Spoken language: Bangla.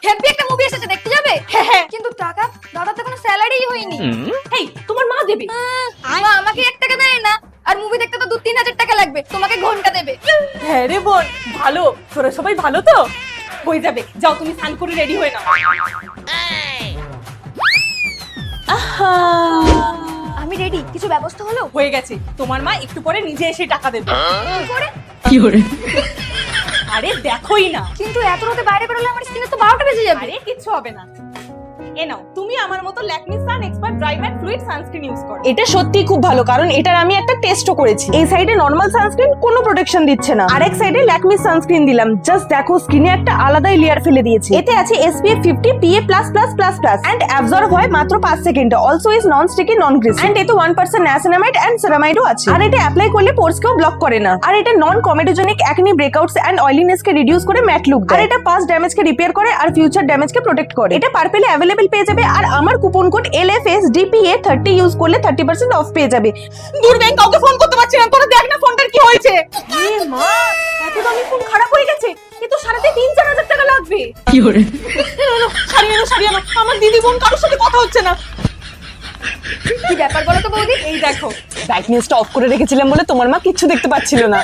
হেভি একটা মুভি এসেছে, দেখতে যাবে? হ্যাঁ। কিন্তু টাকা দাদা তো কোনো স্যালারিই হয়নি। এই তোমার মা দেবে। মা আমাকে 1 টাকা দেয় না, আর মুভি দেখতে তো 2-3 হাজার টাকা লাগবে, তোমাকে ঘন্টা দেবে। হ্যাঁ রে বোন, ভালো। তোরা সবাই ভালো তো? হয়ে যাবে, যাও তুমি স্নান করে রেডি হয়ে নাও। আহা, আমি রেডি, কিছু ব্যবস্থা হলো? হয়ে গেছে। তোমার মা একটু পরে নিজে এসে টাকা দেবে। কি করে? আরে দেখোই না। কিন্তু এত রাতে বাইরে বেরোলে আমার স্কিনে তো 12টা বেজে যাবে। আরে কিচ্ছু হবে না। এ নাও, তুমি আমার মতো Lakme sun expert dry matte fluid sunscreen use করো। এটা সত্যি খুব ভালো, কারণ এটার আমি একটা টেস্টও করেছি। এই সাইডে নরমাল সানস্ক্রিন কোনো প্রোটেকশন দিচ্ছে না, আর এক সাইডে ল্যাকমি সানস্ক্রিন দিলাম। জাস্ট দেখো, স্কিনে একটা আলাদাই লেয়ার ফেলে দিয়েছে। এতে আছে SPF 50 PA++++ এন্ড অ্যাবজর্ব হয় মাত্র 5 সেকেন্ডে। Also is non sticky, non greasy and এতে 1% নিয়াসিনামাইড এন্ড সেরামাইডও আছে। আর এটা অ্যাপ্লাই করলে পোরসকেও ব্লক করে না। আর এটা non comedogenic acne breakouts and অয়েলিনেসকে রিডিউস করে ম্যাট লুক দেয়। আর এটা পাস্ট ড্যামেজকে রিপেয়ার করে আর ফিউচার ড্যামেজকে প্রোটেক্ট করে। এটা পার্পেলে অ্যাভেলেবল পেয়ে যাবে, আর আমার কুপন কোড LFSDPA30 ইউজ করলে 30% অফ পেয়ে যাবে। দূর ব্যাংক, কাউকে ফোন করতে পারছি না। তোরা দেখ না ফোনটার কি হয়েছে। এ মা, এত দামি ফোন খারাপ হয়ে গেছে। এ তো সারাতে 3-4 হাজার টাকা লাগবে। কি করে? সারিয়ে আনো। আমার দিদি বোন কারোর সাথে কথা হচ্ছে না। কি ব্যাপার বলো তো বৌদি? এই দেখো। ব্রাইটনেসটা অফ করে রেখেছিলাম বলে তোমার মা কিচ্ছু দেখতে পাচ্ছিল না।